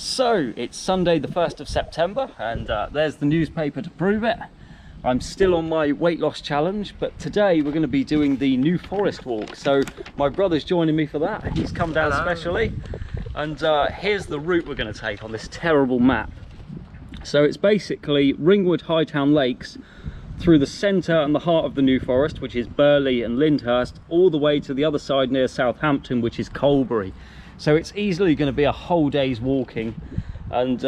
So it's Sunday the 1st of September and there's the newspaper to prove it. I'm still on my weight loss challenge, but today we're going to be doing the New Forest walk. So my brother's joining me for that. He's come down specially, and here's the route we're going to take on this terrible map. So it's basically Ringwood Hightown Lakes through the centre and the heart of the New Forest, which is Burley and Lyndhurst, all the way to the other side near Southampton, which is Colbury. So it's easily going to be a whole day's walking, and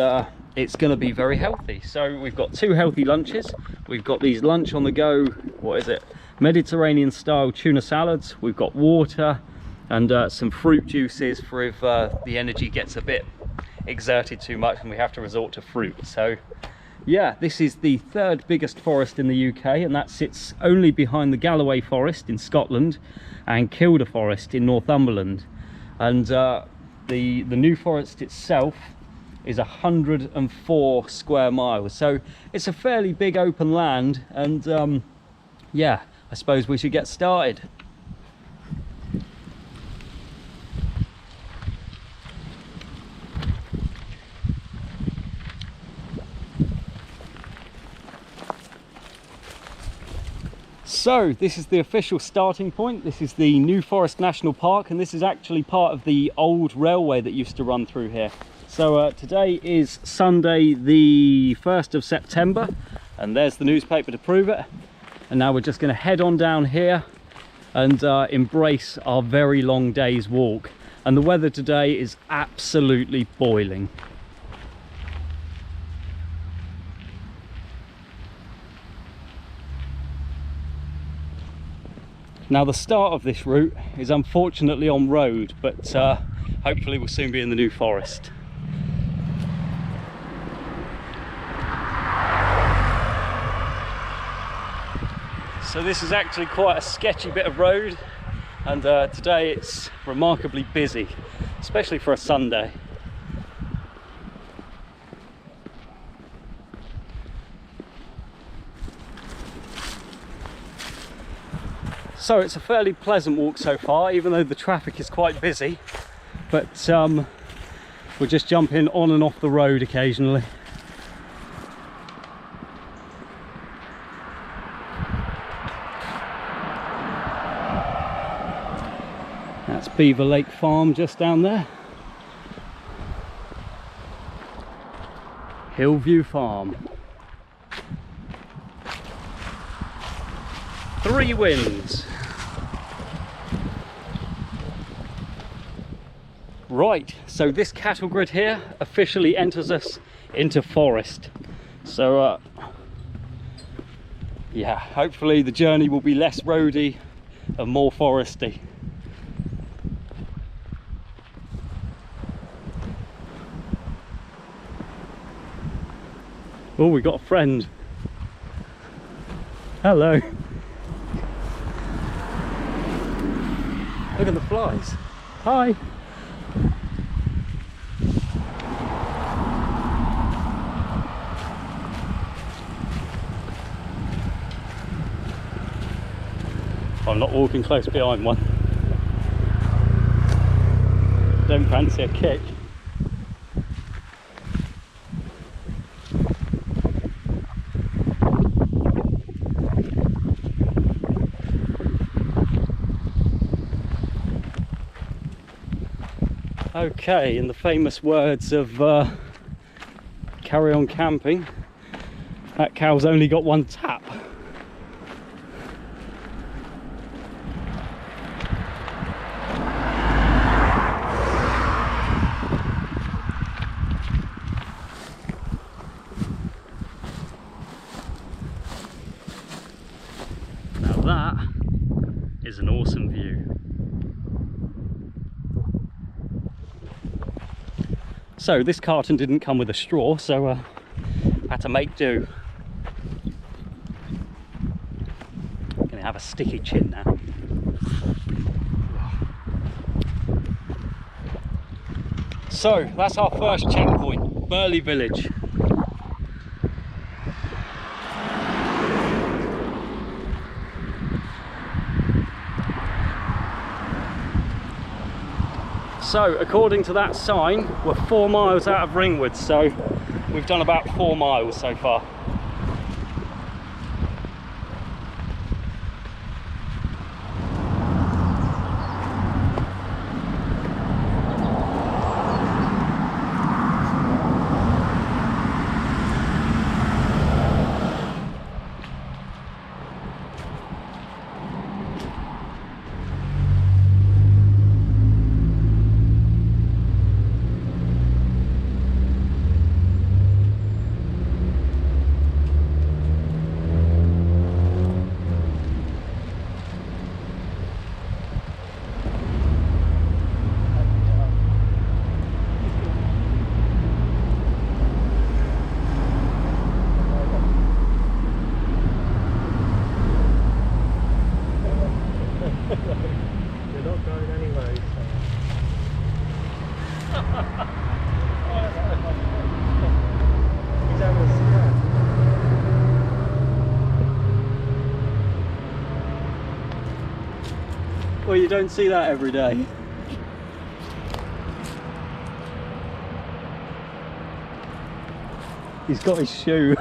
it's going to be very healthy. So we've got two healthy lunches. We've got these lunch on the go, what is it, Mediterranean style tuna salads. We've got water and some fruit juices for if the energy gets a bit exerted too much and we have to resort to fruit. So yeah, this is the third biggest forest in the UK, and that sits only behind the Galloway Forest in Scotland and Kielder Forest in Northumberland. And the New Forest itself is 104 square miles, so it's a fairly big open land, and yeah, I suppose we should get started. So this is the official starting point. This is the New Forest National Park, and this is actually part of the old railway that used to run through here. So today is Sunday the 1st of September, and there's the newspaper to prove it. And now we're just going to head on down here and embrace our very long day's walk. And the weather today is absolutely boiling. Now the start of this route is unfortunately on road, but hopefully we'll soon be in the New Forest. So this is actually quite a sketchy bit of road, and today it's remarkably busy, especially for a Sunday. So it's a fairly pleasant walk so far, even though the traffic is quite busy, but we're just jumping on and off the road occasionally. That's Beaver Lake Farm just down there. Hillview Farm. Three Winds. Right, so this cattle grid here officially enters us into forest. So yeah, hopefully the journey will be less roady and more foresty. Oh, we got a friend. Hello. Look at the flies. Hi. I'm not walking close behind one. Don't fancy a kick. Okay, in the famous words of Carry On Camping, that cow's only got one tap. Now that is an awesome view. So this carton didn't come with a straw, so I had to make do. I'm gonna have a sticky chin now. So that's our first checkpoint, Burley village. So according to that sign, we're 4 miles out of Ringwood, so we've done about 4 miles so far. Well, you don't see that every day. He's got his shoe.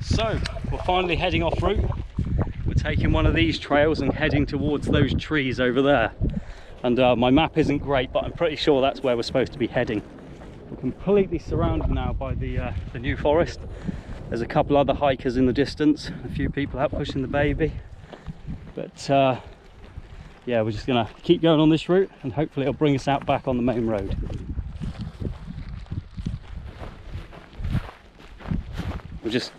So, we're finally heading off route. We're taking one of these trails and heading towards those trees over there. And my map isn't great, but I'm pretty sure that's where we're supposed to be heading. We're completely surrounded now by the New Forest. There's a couple other hikers in the distance, a few people out pushing the baby. But yeah, we're just gonna keep going on this route and hopefully it'll bring us out back on the main road. We'll just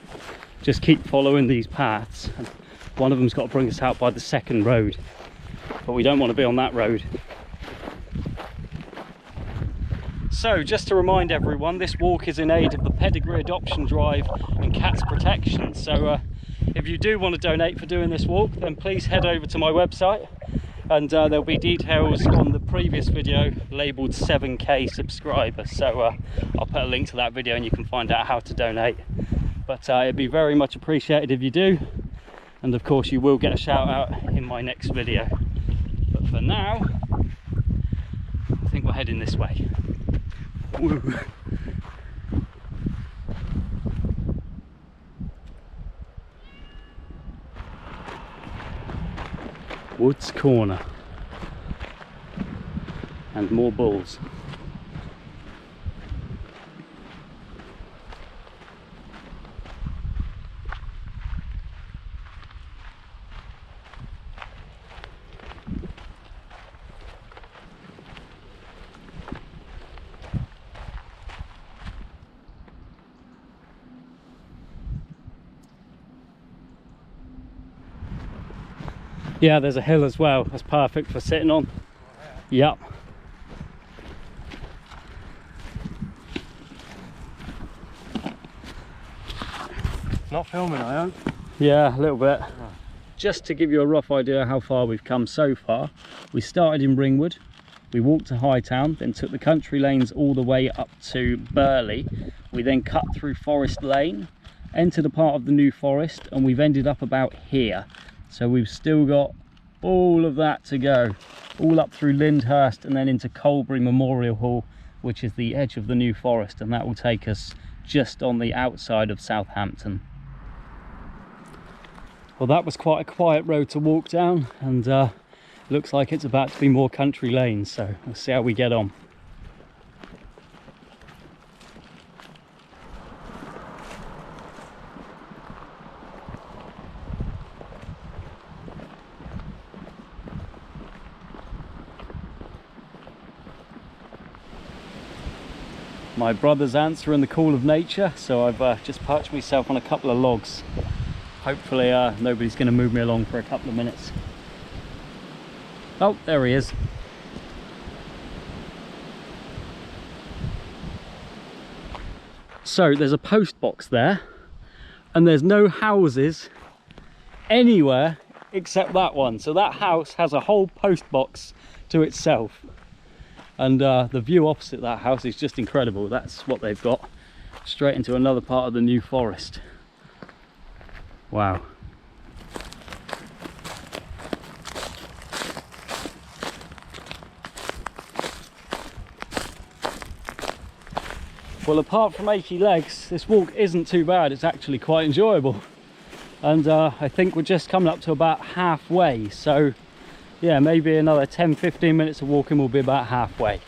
keep following these paths. And one of them's got to bring us out by the second road, but we don't want to be on that road. So just to remind everyone, this walk is in aid of the Pedigree Adoption Drive and Cats Protection. So if you do want to donate for doing this walk, then please head over to my website, and there'll be details on the previous video labelled 7k subscribers. So I'll put a link to that video and you can find out how to donate. But it'd be very much appreciated if you do, and of course you will get a shout out in my next video. But for now, I think we're heading this way. Woo. Woods Corner and more bulls. Yeah, there's a hill as well. That's perfect for sitting on. Yep. Not filming, I hope. Yeah, a little bit. Just to give you a rough idea how far we've come so far, we started in Ringwood, we walked to Hightown, then took the country lanes all the way up to Burley. We then cut through Forest Lane, entered a part of the New Forest, and we've ended up about here. So we've still got all of that to go, all up through Lyndhurst and then into Colbury Memorial Hall, which is the edge of the New Forest, and that will take us just on the outside of Southampton. Well, that was quite a quiet road to walk down, and looks like it's about to be more country lanes, so we'll see how we get on. My brother's answering the call of nature, so I've just perched myself on a couple of logs. Hopefully nobody's going to move me along for a couple of minutes. Oh, there he is. So there's a post box there, and there's no houses anywhere except that one. So that house has a whole post box to itself. And the view opposite that house is just incredible. That's what they've got, straight into another part of the New Forest. Wow. Well, apart from achy legs, this walk isn't too bad. It's actually quite enjoyable. And I think we're just coming up to about halfway. So yeah, maybe another 10-15 minutes of walking will be about halfway.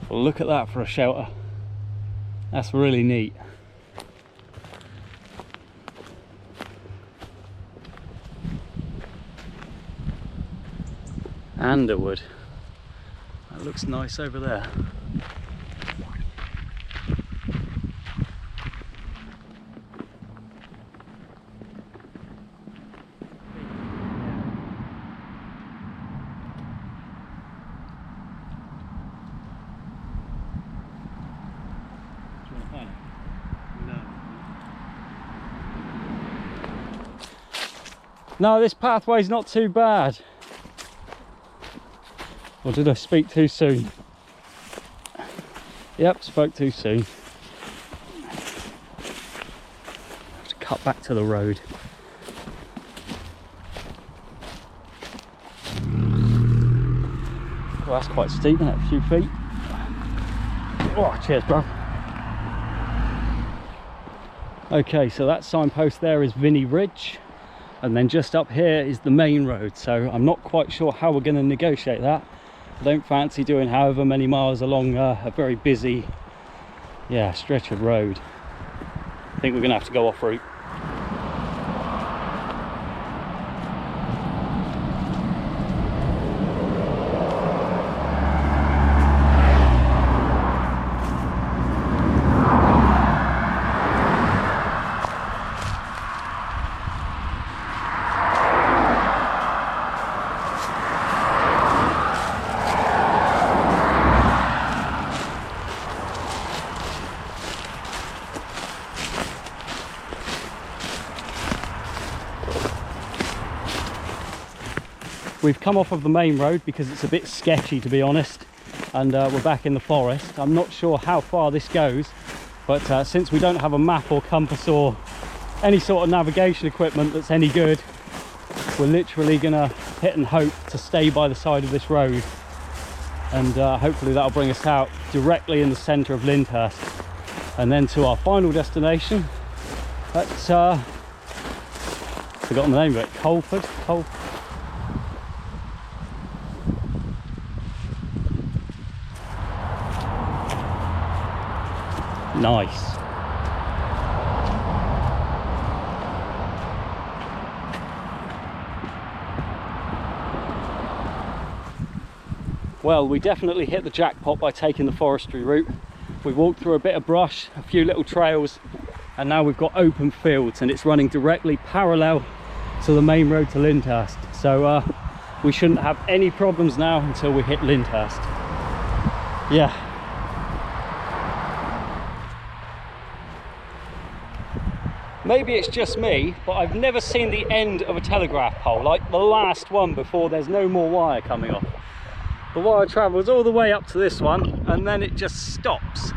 Well, look at that for a shelter. That's really neat. Underwood. That looks nice over there. No, this pathway's not too bad. Or did I speak too soon? Yep, spoke too soon. Have to cut back to the road. Well, that's quite steep, isn't it? A few feet. Oh, cheers, bro. Okay, so that signpost there is Vinny Ridge. And then just up here is the main road, so I'm not quite sure how we're going to negotiate that. I don't fancy doing however many miles along a very busy stretch of road. I think we're going to have to go off route. We've come off of the main road because it's a bit sketchy, to be honest, and we're back in the forest. I'm not sure how far this goes, but since we don't have a map or compass or any sort of navigation equipment that's any good, we're literally gonna hit and hope to stay by the side of this road, and hopefully that'll bring us out directly in the centre of Lyndhurst, and then to our final destination at forgotten the name of it, Colbury. Nice. Well, we definitely hit the jackpot by taking the forestry route. We walked through a bit of brush, a few little trails, and now we've got open fields, and it's running directly parallel to the main road to Lyndhurst. So we shouldn't have any problems now until we hit Lyndhurst. Yeah. Maybe it's just me, but I've never seen the end of a telegraph pole, like the last one before there's no more wire coming off. The wire travels all the way up to this one, and then it just stops.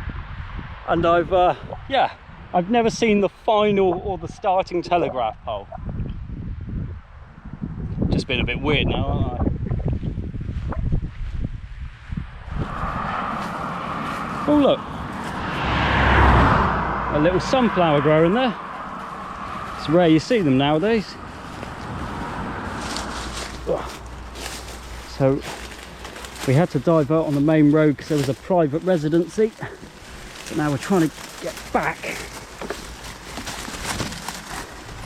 And I've never seen the final or the starting telegraph pole. Just been a bit weird now, aren't I? Oh look, a little sunflower growing there. It's rare you see them nowadays. So we had to divert on the main road because there was a private residency, but now we're trying to get back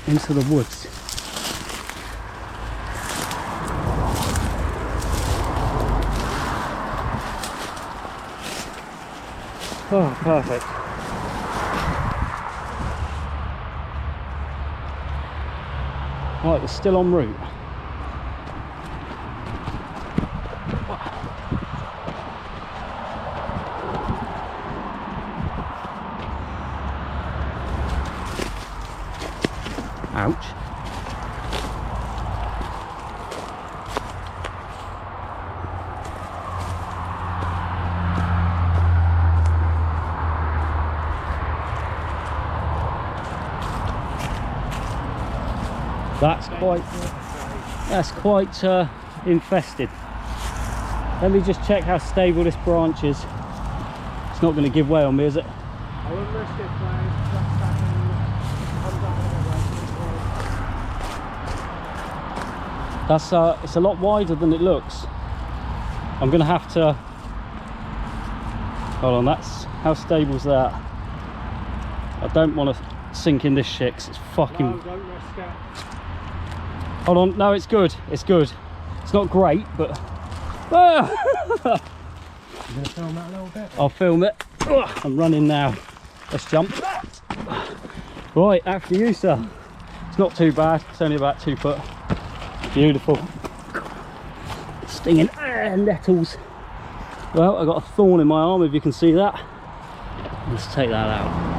into the woods. Oh, perfect. Right, we're still en route. Ouch. That's quite infested. Let me just check how stable this branch is. It's not going to give way on me, is it? I wouldn't risk it, That's it's a lot wider than it looks. I'm going to have to. Hold on, that's how stable's that? I don't want to sink in this shit 'cause it's fucking. No, don't risk it. Hold on, no, it's good. It's good. It's not great, but. Ah! You gonna film that a little bit? I'll film it. I'm running now. Let's jump. Right, after you, sir. It's not too bad. It's only about 2 foot. Beautiful. Stinging nettles. Well, I got a thorn in my arm, if you can see that. Let's take that out.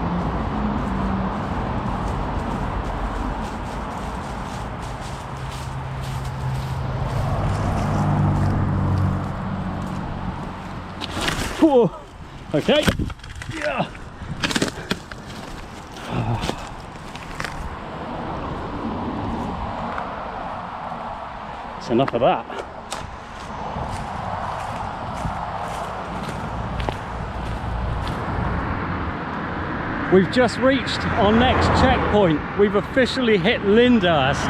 Whoa. Okay. Yeah. That's enough of that. We've just reached our next checkpoint. We've officially hit Lyndhurst.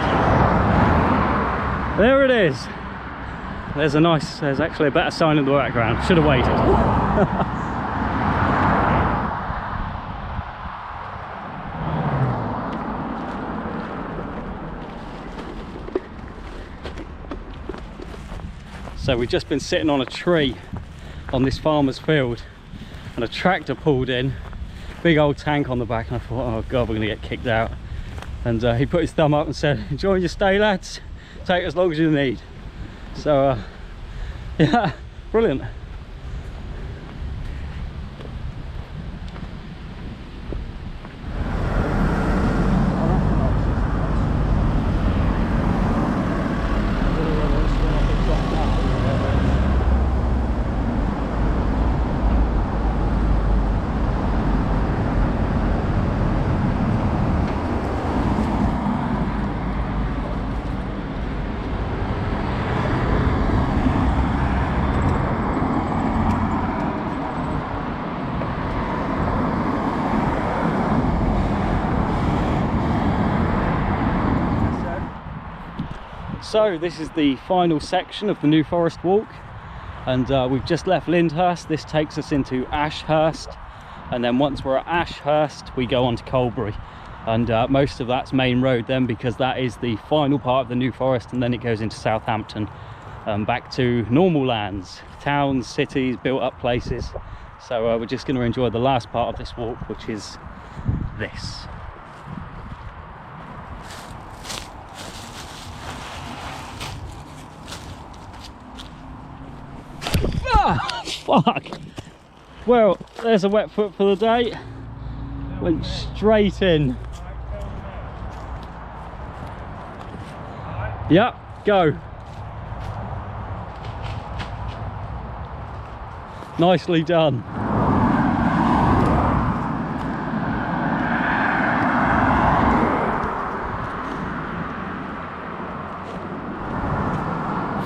There it is. There's actually a better sign in the background. Should have waited. So we've just been sitting on a tree on this farmer's field and a tractor pulled in, big old tank on the back, and I thought, oh god, we're gonna get kicked out. And he put his thumb up and said, enjoy your stay, lads, take as long as you need. So yeah, brilliant. So this is the final section of the New Forest walk, and we've just left Lyndhurst. This takes us into Ashurst, and then once we're at Ashurst we go on to Colbury, and most of that's main road then, because that is the final part of the New Forest, and then it goes into Southampton, back to normal lands, towns, cities, built up places. So we're just going to enjoy the last part of this walk, which is this. Fuck! Well, there's a wet foot for the day. Went straight in. Yep, go. Nicely done.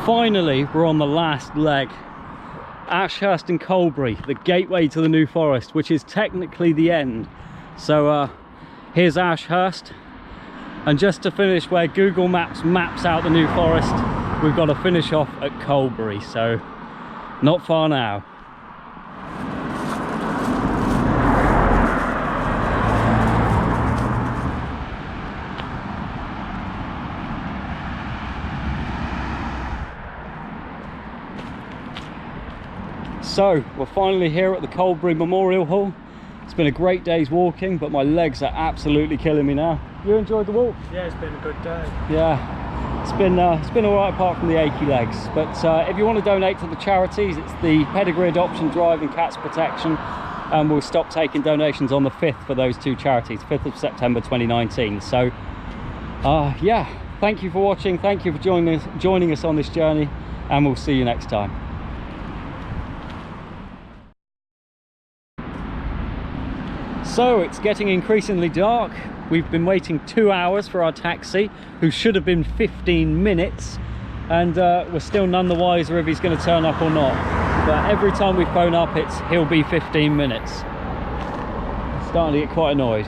Finally, we're on the last leg. Ashurst and Colbury, the gateway to the New Forest, which is technically the end. So here's Ashurst, and just to finish where Google Maps maps out the New Forest, we've got to finish off at Colbury, so not far now. So we're finally here at the Colbury Memorial Hall. It's been a great day's walking, but my legs are absolutely killing me now. You enjoyed the walk? Yeah, it's been a good day. Yeah, it's been all right apart from the achy legs. But if you want to donate to the charities, it's the Pedigree Adoption Drive and Cats Protection, and we'll stop taking donations on the 5th for those two charities, 5th of September 2019. So yeah, thank you for watching, thank you for joining us on this journey, and we'll see you next time. So it's getting increasingly dark. We've been waiting 2 hours for our taxi, who should have been 15 minutes, and we're still none the wiser if he's going to turn up or not. But every time we phone up, he'll be 15 minutes. I'm starting to get quite annoyed.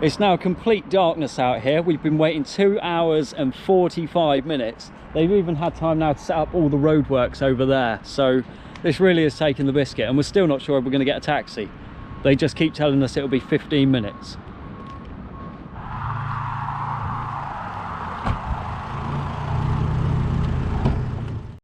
It's now complete darkness out here. We've been waiting 2 hours and 45 minutes. They've even had time now to set up all the roadworks over there. So this really is taking the biscuit, and we're still not sure if we're going to get a taxi. They just keep telling us it'll be 15 minutes.